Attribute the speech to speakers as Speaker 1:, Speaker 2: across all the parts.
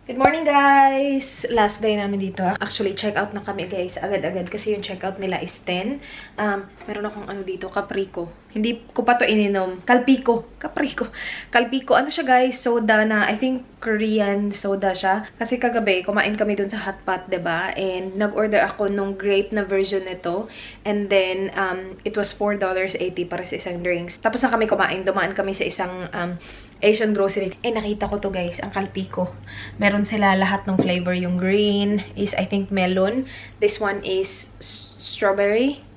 Speaker 1: Good morning, guys! Last day namin dito. Actually, check-out na kami, guys. Agad-agad kasi yung check-out nila is 10. Meron akong ano dito, Caprico. Hindi ko pa to ininom. Kalpiko. Caprico. Kalpiko. Ano siya, guys? Soda na, I think, Korean soda siya. Kasi kagabi, kumain kami dun sa hotpot, diba? And nag-order ako nung grape na version nito. And then, it was $4.80 para sa isang drinks. Tapos na kami kumain. Dumaan kami sa isang Asian grocery. Eh, nakita ko to, guys. Ang Kalpiko. Meron sila lahat ng flavor. Yung green is, I think, melon. This one is strawberry.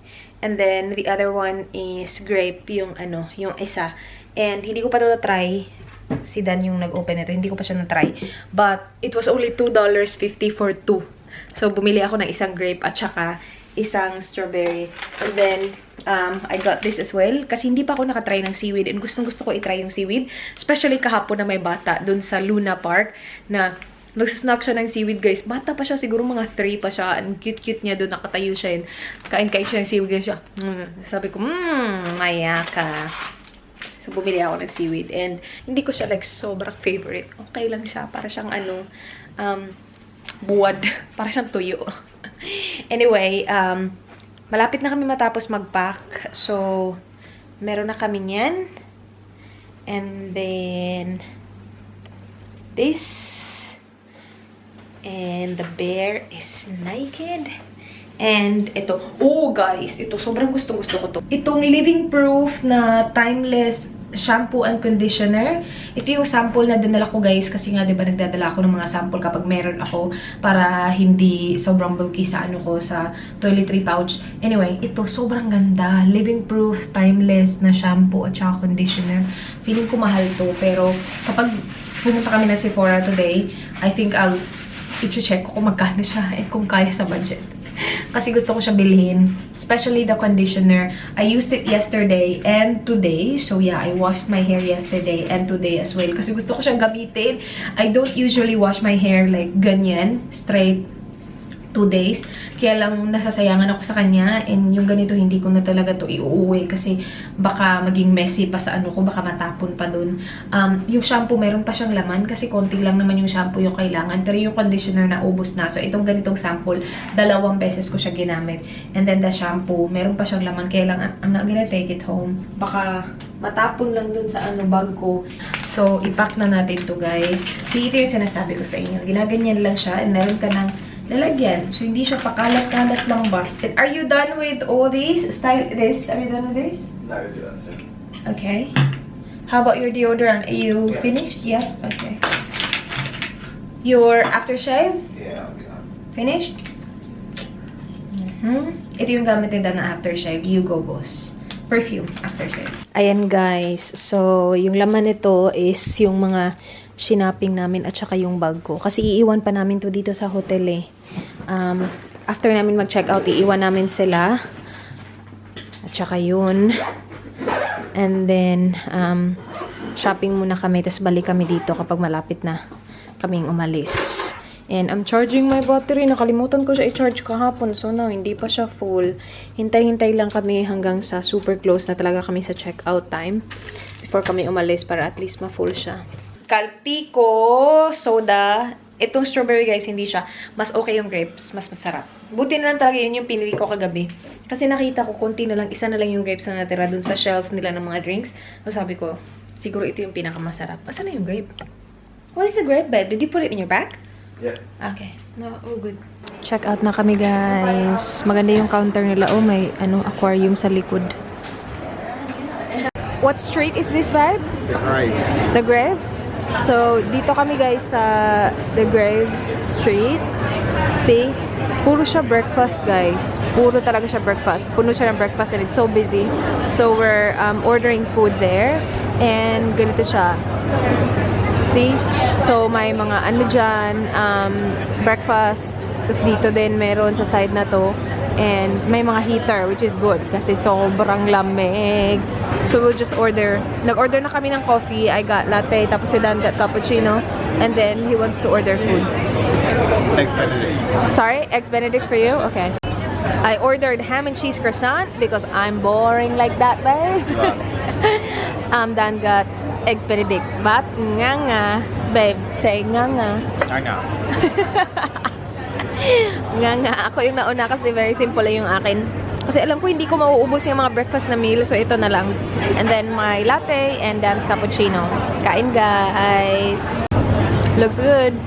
Speaker 1: And then, the other one is grape. Yung ano, yung isa. And, hindi ko pa ito na-try. Si Dan yung nag-open ito. Hindi ko pa siya na-try. But, it was only $2.50 for 2. So, bumili ako ng isang grape at saka isang strawberry. And then, I got this as well. Kasi hindi pa ako nakatry ng seaweed. And gustong-gusto ko i-try yung seaweed. Especially kahapon na may bata dun sa Luna Park na nagsasnack siya ng seaweed, guys. Bata pa siya. Siguro mga 3 pa siya. And cute-cute niya dun. Nakatayo siya. And kain-kain siya ng seaweed. Guys, siya. Sabi ko, maya ka. So, bumili ako ng seaweed. And hindi ko siya like sobrang favorite. Okay lang siya. Para siyang ano, buwad. Para siyang tuyo. Anyway, malapit na kami matapos mag-pack. So, meron na kami niyan. And then, this. And the bear is naked. And ito. Oh, guys. Ito. Sobrang gusto-gusto ko to. Itong living proof na timeless shampoo and conditioner. Ito yung sample na dinala ko, guys. Kasi nga, diba, nagdadala ako ng mga sample kapag meron ako para hindi sobrang bulky sa ano ko, sa toiletry pouch. Anyway, ito, sobrang ganda. Living proof, timeless na shampoo at saka conditioner. Feeling ko mahal to. Pero kapag pumunta kami na Sephora today, I think I'll i-check ko kung magkano siya and kung kaya sa budget. Kasi gusto ko siya bilhin. Especially the conditioner. I used it yesterday and today. So yeah, I washed my hair yesterday and today as well. Kasi gusto ko siyang gamitin. I don't usually wash my hair like ganyan. Straight 2 days. Kaya lang nasasayangan ako sa kanya. And yung ganito, hindi ko na talaga to iuuwi. Kasi baka maging messy pa sa ano ko. Baka matapon pa dun. Yung shampoo, meron pa siyang laman. Kasi konti lang naman yung shampoo yung kailangan. Pero yung conditioner na ubos na. So, itong ganitong sample, 2 beses ko siya ginamit. And then the shampoo, meron pa siyang laman. Kaya lang, I'm not gonna take it home. Baka matapon lang dun sa ano, bag ko. So, i-pack na natin to, guys. See, ito yung sinasabi ko sa inyo. Ginaganyan lang siya. And meron ka ng lalagyan. So, hindi siya pakalat-kalat lang ba? Are you done with all these? Are you done with this?
Speaker 2: No, we do that soon.
Speaker 1: Okay. How about your deodorant? Are you finished? Yeah? Okay. Your aftershave?
Speaker 2: Yeah, I'll be done.
Speaker 1: Finished? Ito yung gamit nila na aftershave. You go, boss. Perfume, aftershave. Ayan, guys. So, yung laman nito is yung mga shinaping namin at saka yung bag ko. Kasi iiwan pa namin to dito sa hotel eh. After namin mag-check out, iiwan namin sila. At saka yun. And then, shopping muna kami. Tapos balik kami dito kapag malapit na kaming umalis. And I'm charging my battery. Nakalimutan ko siya i-charge kahapon. So now, hindi pa siya full. Hintay-hintay lang kami hanggang sa super close na talaga kami sa check-out time. Before kami umalis para at least ma-full siya. Kalpiko soda. Itong strawberry, guys, hindi siya. Mas okay yung grapes. Mas masarap. Buti na lang talaga yun yung pinili ko kagabi. Kasi nakita ko, konti na lang, isa na lang yung grapes na natira dun sa shelf nila ng mga drinks. So sabi ko, siguro ito yung pinakamasarap. Asan na yung grape? What is the grape, babe? Did you put it in your bag?
Speaker 2: Yeah.
Speaker 1: Okay. No, all good. Check out na kami, guys. Maganda yung counter nila. Oh, may aquarium sa likod. What street is this, babe?
Speaker 2: The Graves.
Speaker 1: The Graves? So, dito kami, guys, sa The Graves Street. See? Puro siya breakfast, guys. Puro talaga siya breakfast. Puno siya ng breakfast and it's so busy. So, we're ordering food there. And ganito siya. See? So, may mga ano dyan, breakfast. Tapos dito din meron sa side na to. And may mga heater, which is good. Kasi sobrang lamig. So, we'll just order. Nag-order na kami ng coffee. I got latte. Tapos si Dan got cappuccino. And then, he wants to order food.
Speaker 2: Eggs Benedict.
Speaker 1: Sorry? Eggs Benedict for you? Okay. I ordered ham and cheese croissant because I'm boring like that, babe. Dan got Eggs Benedict. But, nga, Babe, say nga nga.
Speaker 2: I know.
Speaker 1: Nga nga. Ako yung nauna kasi very simple lang yung akin. Kasi alam ko hindi ko mauubos yung mga breakfast na meal. So ito na lang. And then my latte and Dan's cappuccino. Kain guys. Looks good.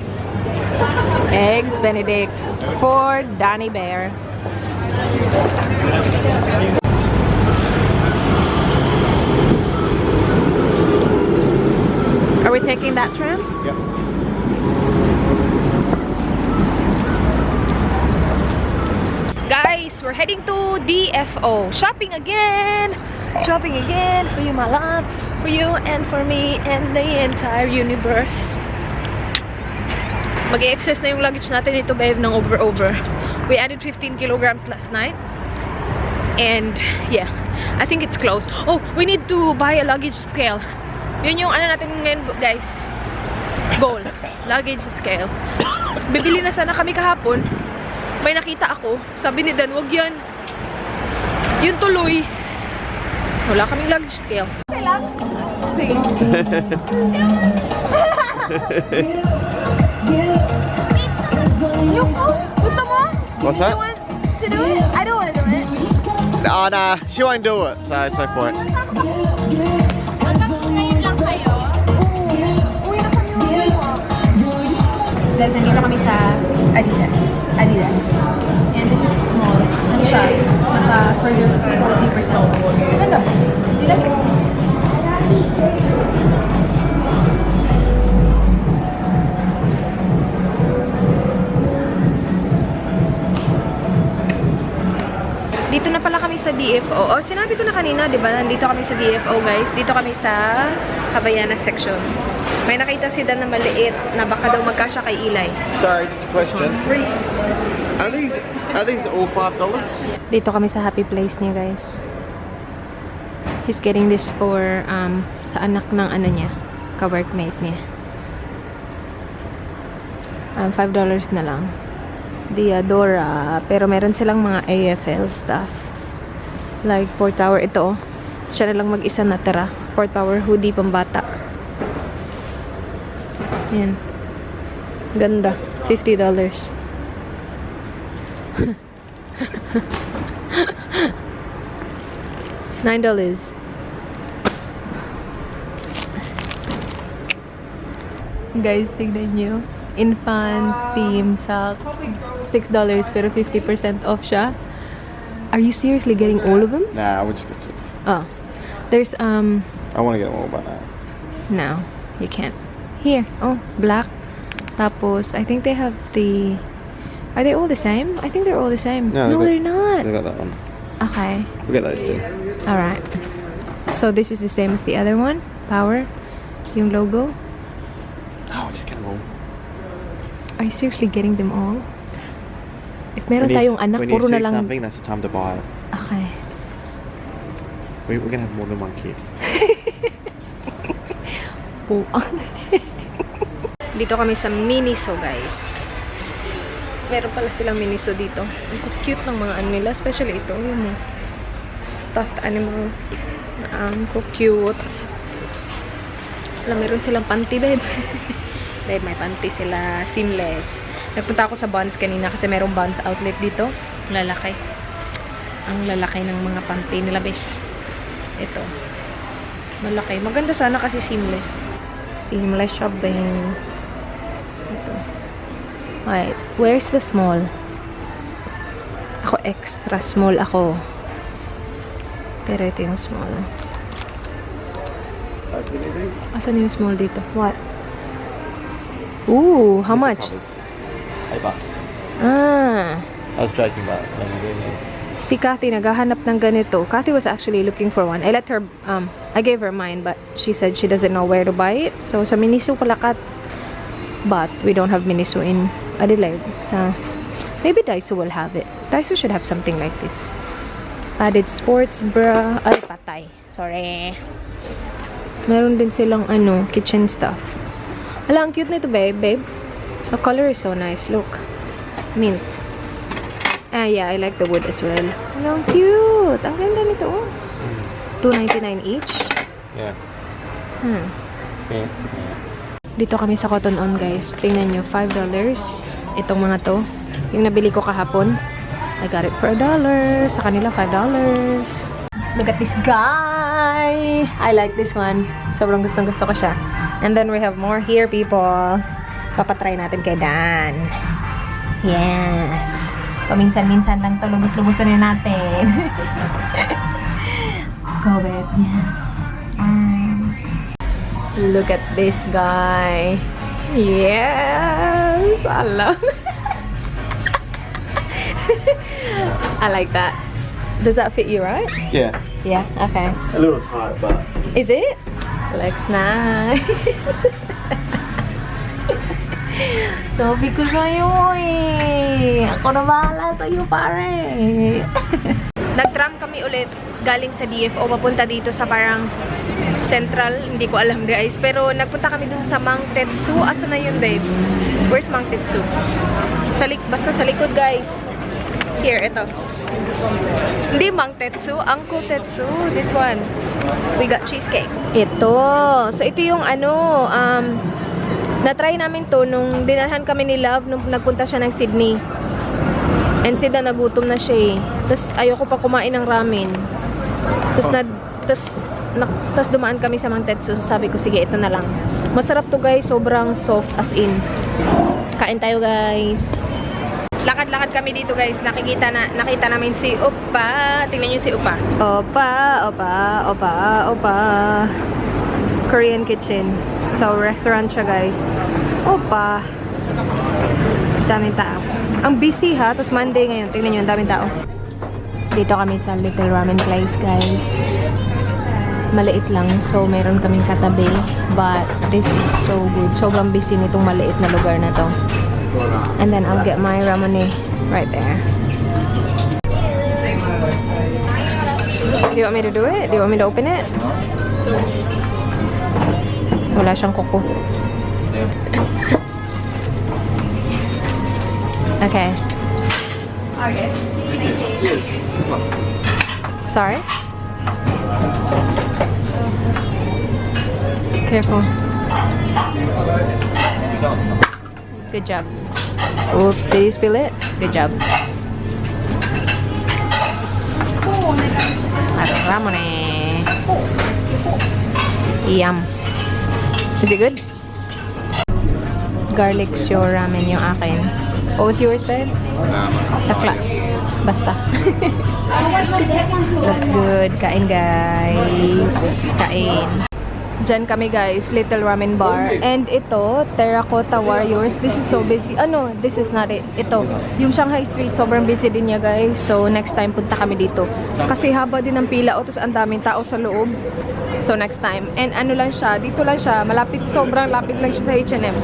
Speaker 1: Eggs Benedict for Danny Bear. Are we taking that tram?
Speaker 2: Yep.
Speaker 1: Guys, we're heading to DFO. Shopping again! Shopping again for you, my love. For you and for me and the entire universe. Mag-i-excess na yung luggage natin dito, babe, ng over. We added 15 kilograms last night. And, yeah, I think it's close. Oh, we need to buy a luggage scale. Yun yung ano natin ngayon, guys. Goal. Luggage scale. Bibili na sana kami kahapon. May nakita ako. Sabi ni Dan, wag yan. Yun tuloy. Wala kaming luggage scale. Okay lang. Sige. Gusto mo?
Speaker 2: What's that?
Speaker 1: You want to do it? I don't want to do it.
Speaker 2: Oh, nah, she won't do it, so it's no point.
Speaker 1: Guys, nandito kami sa Adidas. And this is small. Ano siya? Naka-further 40%. Ganda ba? Di like it. Dito na pala kami sa DFO. Oh, sinabi ko na kanina, di ba? Nandito kami sa DFO, guys. Dito kami sa Havaiana section. May nakita si Dan na maliit na baka daw magkasya kay Eli.
Speaker 2: Sorry, just a question. Are these all $5?
Speaker 1: Dito kami sa happy place niya, guys. He's getting this for sa anak ng ano niya, ka-workmate niya. $5 na lang. Diadora. Pero meron silang mga AFL stuff. Like Port Power. Ito, siya na lang mag-isa natira. Port Power hoodie pambata. Yan. Ganda. $50. $9. Guys, tignan nyo. Infant theme sa $6 pero 50% off siya. Are you seriously getting all of them?
Speaker 2: Nah, I would just get two.
Speaker 1: Oh. There's
Speaker 2: I want to get them all by now.
Speaker 1: no, you can't. Here. Oh, black. Tapos I think they have the Are they all the same? I think they're all the same.
Speaker 2: No,
Speaker 1: They're not.
Speaker 2: They got that one.
Speaker 1: Okay.
Speaker 2: We'll get those two.
Speaker 1: All right. So this is the same as the other one. Power. Yung logo.
Speaker 2: Oh, just get them all.
Speaker 1: Are you seriously getting them all? If meron tayong anak,
Speaker 2: when you
Speaker 1: puro
Speaker 2: see
Speaker 1: na lang.
Speaker 2: something, that's the time to buy it.
Speaker 1: Okay.
Speaker 2: We're gonna have more than one kid.
Speaker 1: Oh. Dito kami sa Miniso, guys. Meron pala silang Miniso dito. Ang cute ng mga ano nila. Especially ito. Yung stuffed animal. Ang cute. Alam, meron silang panty, babe. Babe, may panty sila. Seamless. Nagpunta ako sa Bonds kanina kasi merong Bonds outlet dito. Lalaki. Ang lalaki ng mga panty nila, besh. Ito. Malaki. Maganda sana kasi seamless. Seamless shopping. Ito. Wait. Where's the small? Ako extra small ako. Pero ito yung small. Asan yung small dito? What? Ooh, how much?
Speaker 2: $8.
Speaker 1: Ah.
Speaker 2: I was joking about it.
Speaker 1: Si Kathy naghahanap ng ganito. Kathy was actually looking for one. I let her, I gave her mine, but she said she doesn't know where to buy it. So, sa Miniso pala, Kat. But, we don't have Miniso in Adelaide. So, maybe Daiso will have it. Daiso should have something like this. Added sports bra. Ay, patay. Sorry. Meron din silang, kitchen stuff. Ala, ang cute nito, babe. The color is so nice. Look. Mint. Yeah, I like the wood as well. Ang cute! Ang ganda nito. $2.99 each.
Speaker 2: Yeah. Fancy pants.
Speaker 1: Dito kami sa Cotton On, guys. Tingnan nyo, $5. Itong mga to. Yung nabili ko kahapon. I got it for $1. Sa kanila, $5. Look at this guy! I like this one. Sobrang gustong-gusto ko siya. And then we have more here, people. Papatry natin kay Dan. Yes. Paminsan-minsan lang to. Lubos-lubosan na natin. Go, babe. Yes. Look at this guy. Yes! I love it. I like that. Does that fit you, right?
Speaker 2: Yeah.
Speaker 1: Yeah, okay.
Speaker 2: A little tight, but...
Speaker 1: Is it? Looks nice. Sabi ko sa'yo eh. Ako na bahala sa'yo, pare. Nag-tram kami ulit galing sa DFO papunta dito sa parang Central. Hindi ko alam, guys. Pero nagpunta kami dun sa Mang Tetsu. Asa na yun, babe? Where's Mang Tetsu? Basta sa likod, guys. Here, ito. Hindi Mang Tetsu. Uncle Tetsu. This one. We got cheesecake. Ito. So, ito yung ano, na-try namin to nung dinalhan kami ni Love nung nagpunta siya ng Sydney. And sila nagutom na siya eh. Tapos ayoko pa kumain ng ramen. Tapos dumaan kami sa Mang Tetsu. So sabi ko, sige, ito na lang. Masarap to, guys. Sobrang soft as in. Kain tayo, guys. Lakad-lakad kami dito, guys. Nakita namin si Opa. Tingnan niyo si Opa. Opa. Korean kitchen. So, restaurant siya, guys. Opa. Daming tao. Ang busy, ha? Tapos Monday ngayon. Tingnan nyo, ang daming tao. Dito kami sa Little Ramen Place, guys. Maliit lang. So, meron kaming katabi. But, this is so good. Sobrang busy nitong maliit na lugar na to. And then, I'll get my ramen right there. Do you want me to do it? Do you want me to open it? Wala siyang kuko. Okay.
Speaker 3: Okay.
Speaker 1: Sorry? Careful. Good job. Oops, did you spill it? Good job. Ramen. Yum. Is it good? Garlic show ramen yung akin. What was yours, babe? Takla. Basta. Looks good. Kain, guys. Kain. Diyan kami, guys. Little Ramen Bar. And ito, Terracotta Warriors. This is so busy. Ano, this is not it. Ito, yung Shanghai Street, sobrang busy din niya, guys. So, next time, punta kami dito. Kasi haba din ang pila. O, tapos ang daming tao sa loob. So, next time. And ano lang siya, dito lang siya. Malapit, sobrang lapit lang siya sa H&M.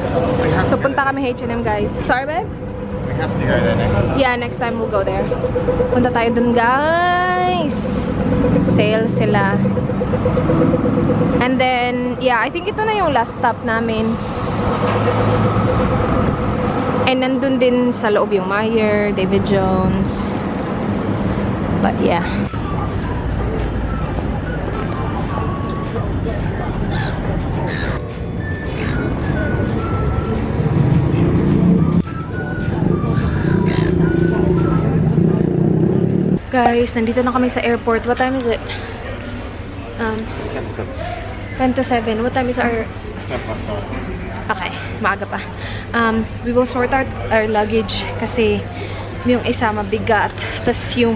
Speaker 1: So, punta kami H&M, guys. Sorry, babe?
Speaker 2: We have to go there next time.
Speaker 1: Yeah, next time we'll go there. Punta tayo dun, guys. Sale sila. And then, yeah, I think ito na yung last stop namin. And nandun din sa loob yung Meyer, David Jones. But yeah. Guys, nandito na kami sa airport. What time is it? 10 to 7. What time is our...
Speaker 2: 9.
Speaker 1: Okay, maaga pa. We will sort out our luggage kasi yung isa mabigat. Tapos yung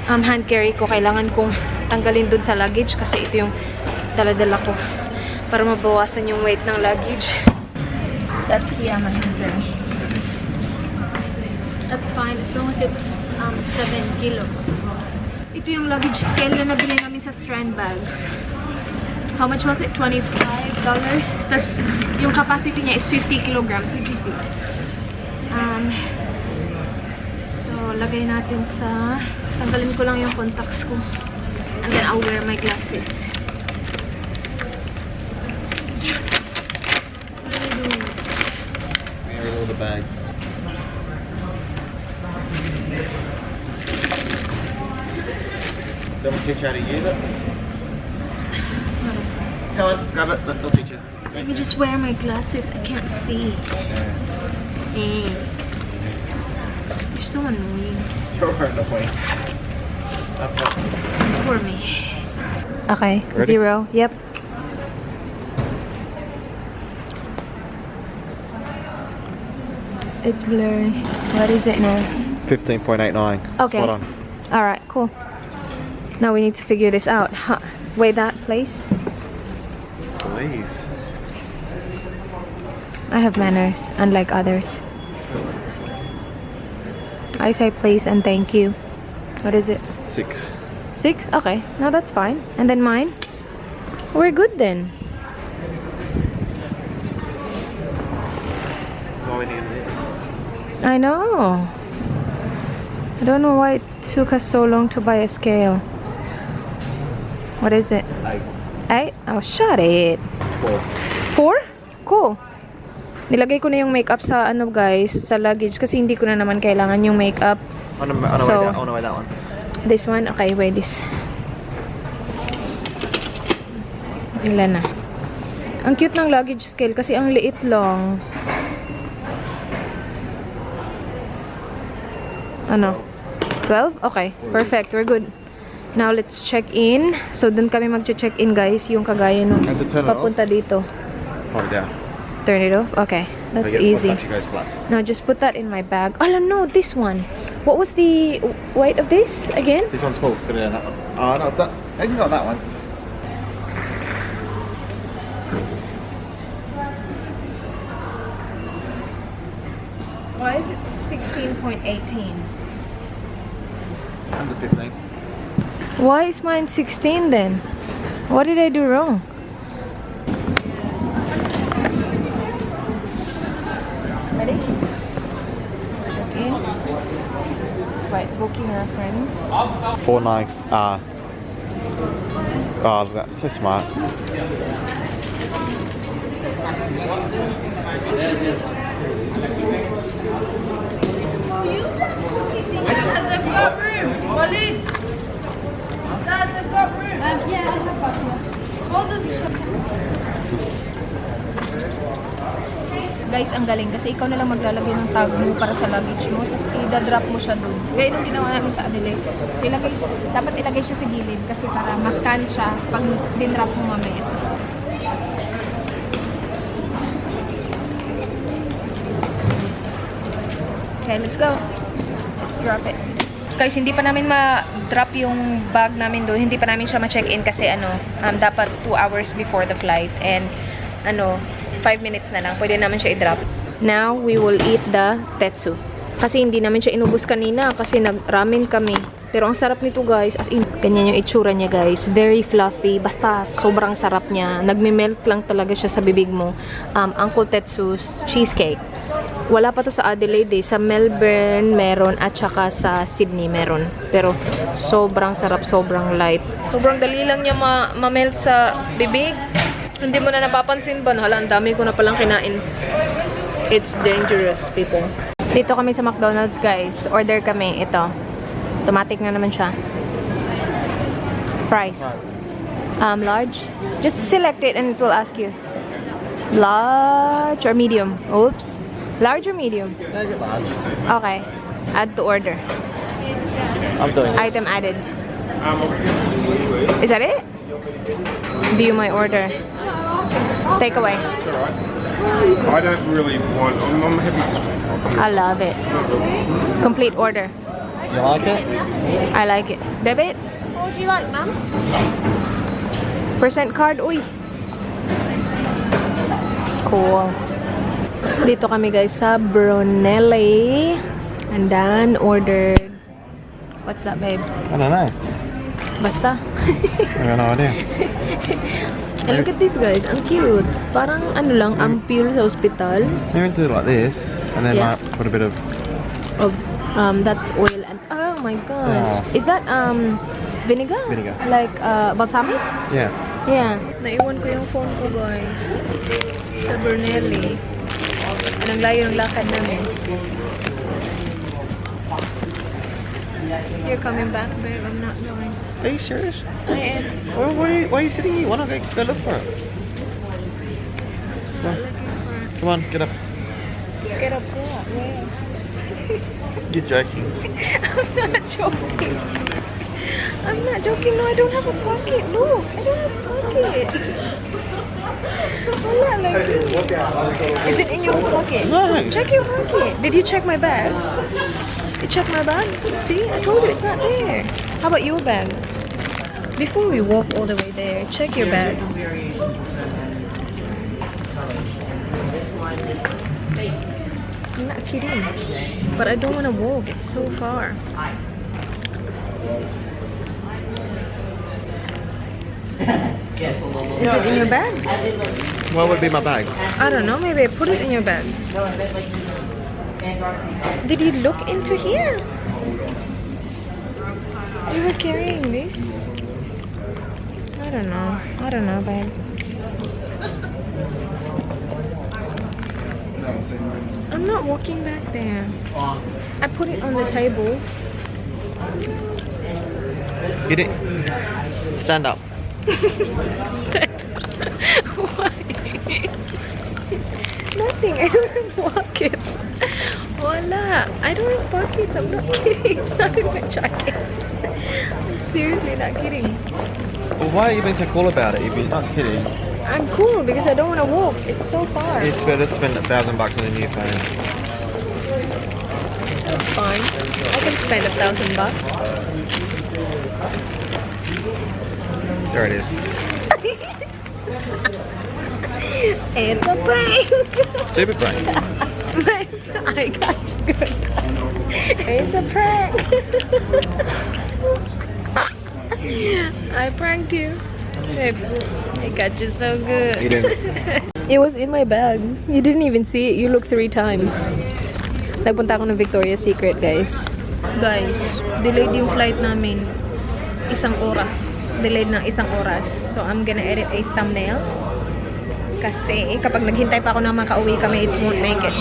Speaker 1: hand carry ko, kailangan kong tanggalin dun sa luggage kasi ito yung dala-dala ko para mabawasan yung weight ng luggage. That's, yeah, that's fine as long as it's 7 kilos. Ito yung luggage scale na nabili namin sa Strand Bags. How much was it? $25. Tapos yung capacity niya is 50 kilograms, which is good. So, lagay natin sa... Tanggalin ko lang yung contacts ko. And then I'll wear my glasses. What are you doing?
Speaker 2: Carry all the bags. Do you want me to teach you how to use it? Come on, grab it. They'll teach you. Go.
Speaker 1: Let me just wear my glasses. I can't see. You're so annoying.
Speaker 2: You're annoying.
Speaker 1: For me. Okay,
Speaker 2: Ready?
Speaker 1: 0. Yep. It's blurry. What is it now?
Speaker 2: 15.89.
Speaker 1: Okay.
Speaker 2: Spot on.
Speaker 1: Alright, cool. Now we need to figure this out. Huh. Wait, that place?
Speaker 2: Please.
Speaker 1: I have manners, unlike others. I say please and thank you. What is it?
Speaker 2: 6.
Speaker 1: 6? Okay. No, that's fine. And then mine? We're good then.
Speaker 2: This is why we need this.
Speaker 1: I know. I don't know why it took us so long to buy a scale. What is it?
Speaker 2: 8.
Speaker 1: 8? Oh, shut it.
Speaker 2: 4.
Speaker 1: 4? Cool. Nilagay ko na yung makeup sa ano guys, sa luggage kasi hindi ko na naman kailangan yung makeup.
Speaker 2: I want
Speaker 1: So-
Speaker 2: to weigh that one.
Speaker 1: This one? Okay, wait this. Ilan na? Ang cute ng luggage scale kasi ang liit lang. Ano? 12? Okay, perfect. We're good. Now, let's check in. So, dun kami mag-check in, guys. Yung kagaya nung
Speaker 2: And to turn it off?
Speaker 1: papunta dito.
Speaker 2: Hold it down.
Speaker 1: Turn it off? Okay. That's easy.
Speaker 2: Battery goes flat.
Speaker 1: Now, just put that in my bag. Oh, no, this one. What was the weight of this again?
Speaker 2: This one's full. Put it in that one. Oh, no, that. I can go on that one.
Speaker 1: Why is it 16.18?
Speaker 2: Under 15.
Speaker 1: Why is mine 16 then? What did I do wrong? Ready? Okay. Right, booking reference.
Speaker 2: 4 nights. Oh, look at that. So smart.
Speaker 3: They've got room. Molly. Dad, they've got room. Yeah, I have got room. Hold on.
Speaker 1: Guys, ang galing kasi ikaw na lang maglalagay ng tag mo para sa luggage mo tapos i-drop mo siya dun. Gaya nung ginawa namin sa Adelaide. So, dapat ilagay siya sa gilid kasi para ma-scan siya pag din-drop mo mamaya. Okay, let's go. Let's drop it. Guys, hindi pa namin ma-drop yung bag namin doon. Hindi pa namin siya ma-check-in kasi dapat 2 hours before the flight. And 5 minutes na lang. Pwede naman siya i-drop. Now, we will eat the tetsu. Kasi hindi namin siya inubos kanina kasi nag-ramen kami. Pero ang sarap nito guys. As in, ganyan yung itsura niya guys. Very fluffy. Basta sobrang sarap niya. Nagme-melt lang talaga siya sa bibig mo. Uncle Tetsu's cheesecake. Wala pa to sa Adelaide eh. Sa Melbourne meron at saka sa Sydney meron. Pero sobrang sarap, sobrang light. Sobrang dali lang niya ma-melt sa bibig. Hindi mo na napapansin ba? Hala, ang dami ko na palang kinain. It's dangerous, people. Dito kami sa McDonald's, guys. Order kami. Ito. Automatic na naman siya. Fries. Large. Just select it and it will ask you. Large or medium? Oops. Large or medium?
Speaker 2: Take it large.
Speaker 1: Okay. Add to order.
Speaker 2: I'm doing this.
Speaker 1: Item added. Is that it? View my order. Take away.
Speaker 4: I don't really want. I'm happy just with coffee.
Speaker 1: I love it. Complete order.
Speaker 2: You like it?
Speaker 1: I like it. Debit?
Speaker 3: What would you like, Mum?
Speaker 1: Percent card? Uy. Cool. Dito kami guys sa Brunelli. And then ordered. What's that, babe?
Speaker 2: I don't know.
Speaker 1: Basta.
Speaker 2: I got no idea.
Speaker 1: And look at this guys. Ang cute. Parang lang, ampule sa hospital.
Speaker 2: You meant to do like this, and then
Speaker 1: Yeah.
Speaker 2: put a bit of.
Speaker 1: Of that's oil and oh my gosh.
Speaker 2: Wow.
Speaker 1: Is that vinegar?
Speaker 2: Vinegar.
Speaker 1: Like balsamic?
Speaker 2: Yeah.
Speaker 1: Yeah. Naiwan ko yung phone ko guys. Sa Brunelli. Anong layo ng lakad namin? You're coming back, babe. I'm not going.
Speaker 2: Are you serious?
Speaker 1: I am.
Speaker 2: Why are you sitting here? Why not go look for it? Come on, get up.
Speaker 1: Get up, go up. Where?
Speaker 2: You're joking.
Speaker 1: I'm not joking. I'm not joking. No, I don't have a pocket. Look, I don't have a pocket. Wala, like is it in your pocket?
Speaker 2: No.
Speaker 1: Check your pocket. Did you check my bag? You check my bag? See, I told you it's not there. How about your bag? Before we walk all the way there, check your bag. I'm not kidding. But I don't want to walk. It's so far. Is it in your bag?
Speaker 2: What would be my bag?
Speaker 1: I don't know. Maybe I put it in your bag. Did you look into here? You were carrying this? I don't know. I don't know, babe. I'm not walking back there. I put it on the table.
Speaker 2: You didn't. Stand up.
Speaker 1: Why? Nothing. I don't have pockets. Voila. I don't have pockets. I'm not kidding. It's not in my jacket. I'm seriously not kidding.
Speaker 2: Well, why are you being so cool about it if you're not kidding?
Speaker 1: I'm cool because I don't want to walk. It's so far.
Speaker 2: It's better to spend $1,000 on a new phone.
Speaker 1: That's fine. I can spend $1,000.
Speaker 2: There it is.
Speaker 1: It's a prank.
Speaker 2: Stupid brain.
Speaker 1: I got you good. It's a prank. I pranked you. Babe, I got you so good.
Speaker 2: You didn't.
Speaker 1: It was in my bag. You didn't even see it. You looked 3 times. Nagpunta ako ng Victoria's Secret, guys. Guys, delayed yung flight namin. 1 oras. Delayed ng 1 oras. So, I'm gonna edit a thumbnail. Kasi, kapag naghintay pa ako na makauwi kami, it won't make it.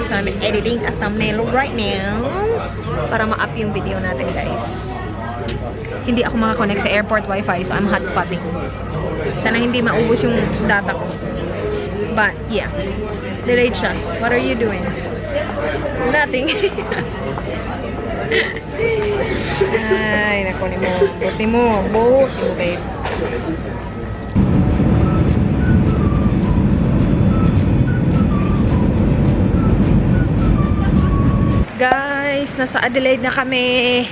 Speaker 1: So, I'm editing a thumbnail right now. Para ma-up yung video natin, guys. Hindi ako makakonect sa airport wifi, so I'm hotspotting. Sana hindi maubos yung data ko. But, yeah. Delayed siya. What are you doing? Nothing. Ay, naku ni mo. Buti mo. Buti mo, babe. Guys, nasa Adelaide na kami.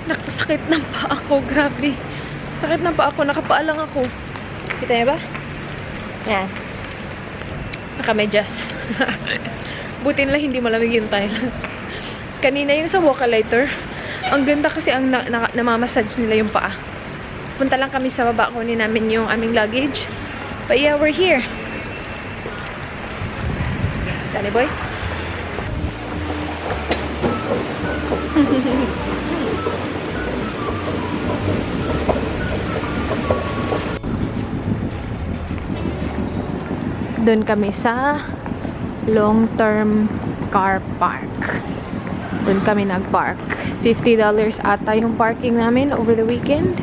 Speaker 1: Nakasakit ng paa ako. Grabe. Sakit ng paa ako. Nakapaa lang ako. Kita niya ba? Yan. Nakamedyas. Buti nila hindi malamig yung tiles. Kanina yung sa Wakalighter. Ang ganda kasi ang namamassage nila yung paa. Punta lang kami sa baba. Kunin namin yung aming luggage. But yeah, we're here. Dali boy. Doon kami sa long-term car park. Doon kami nag-park. $50 ata yung parking namin over the weekend.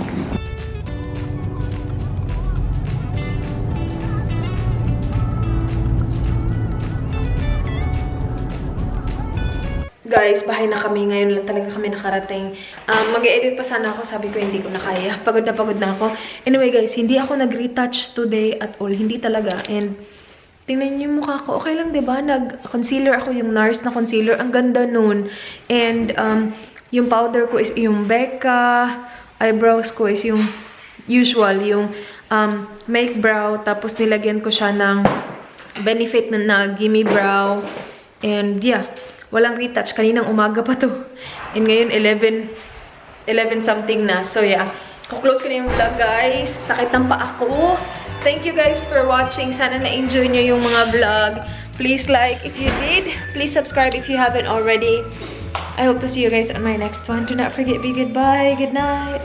Speaker 1: Guys, bahay na kami. Ngayon lang talaga kami nakarating. Mag-e-edit pa sana ako. Sabi ko, hindi ko na kaya. Pagod na ako. Anyway, guys, hindi ako nag-retouch today at all. Hindi talaga. And tingnan niyo yung mukha ko. Okay lang, diba? Nag-concealer ako. Yung NARS na concealer. Ang ganda nun. And yung powder ko is yung Becca. Eyebrows ko is yung usual. Yung Make Brow. Tapos nilagyan ko siya ng Benefit na Gimme Brow. And yeah. Walang retouch. Kaninang umaga pa to. And ngayon, 11 something na. So, yeah. Kuklose ko na yung vlog, guys. Sakit ng paa ko. Thank you, guys, for watching. Sana na-enjoy nyo yung mga vlog. Please like if you did. Please subscribe if you haven't already. I hope to see you guys on my next one. Do not forget, be goodbye. Good night.